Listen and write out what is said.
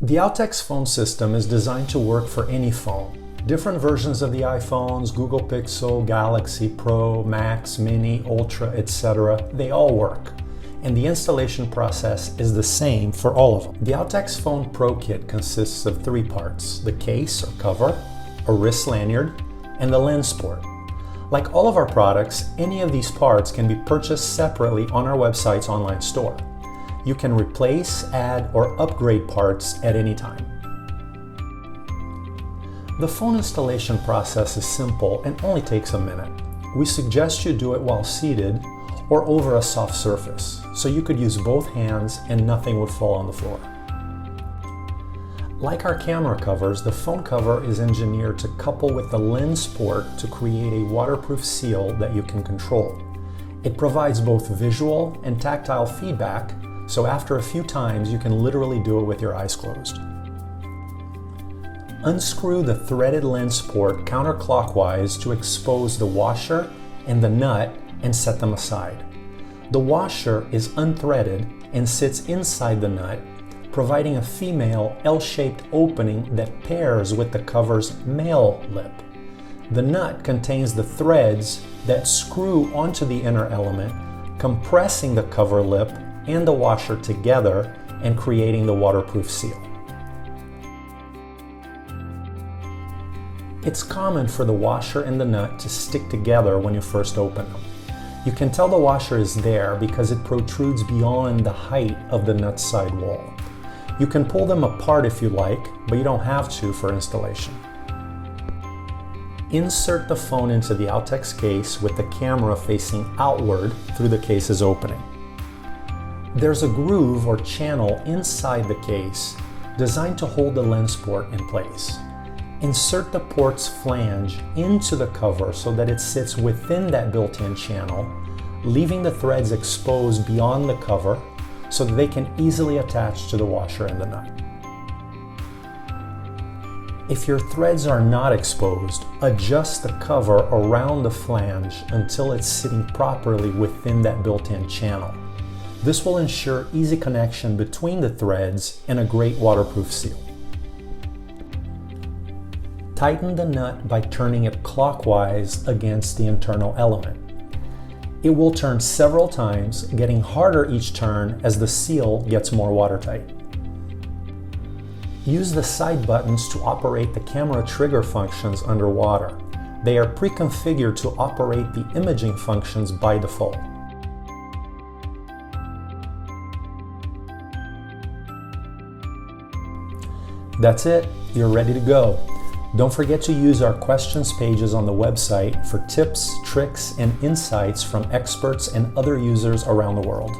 The Outex phone system is designed to work for any phone. Different versions of the iPhones, Google Pixel, Galaxy, Pro, Max, Mini, Ultra, etc., they all work. And the installation process is the same for all of them. The Outex Phone Pro Kit consists of 3 parts: the case or cover, a wrist lanyard, and the lens port. Like all of our products, any of these parts can be purchased separately on our website's online store. You can replace, add, or upgrade parts at any time. The phone installation process is simple and only takes a minute. We suggest you do it while seated or over a soft surface, so you could use both hands and nothing would fall on the floor. Like our camera covers, the phone cover is engineered to couple with the lens port to create a waterproof seal that you can control. It provides both visual and tactile feedback, so after a few times you can literally do it with your eyes closed. Unscrew the threaded lens port counterclockwise to expose the washer and the nut and set them aside. The washer is unthreaded and sits inside the nut, providing a female L-shaped opening that pairs with the cover's male lip. The nut contains the threads that screw onto the inner element, compressing the cover lip and the washer together and creating the waterproof seal. It's common for the washer and the nut to stick together when you first open them. You can tell the washer is there because it protrudes beyond the height of the nut side wall. You can pull them apart if you like, but you don't have to for installation. Insert the phone into the Outex case with the camera facing outward through the case's opening. There's a groove or channel inside the case designed to hold the lens port in place. Insert the port's flange into the cover so that it sits within that built-in channel, leaving the threads exposed beyond the cover so that they can easily attach to the washer and the nut. If your threads are not exposed, adjust the cover around the flange until it's sitting properly within that built-in channel. This will ensure easy connection between the threads and a great waterproof seal. Tighten the nut by turning it clockwise against the internal element. It will turn several times, getting harder each turn as the seal gets more watertight. Use the side buttons to operate the camera trigger functions underwater. They are pre-configured to operate the imaging functions by default. That's it, you're ready to go. Don't forget to use our questions pages on the website for tips, tricks, and insights from experts and other users around the world.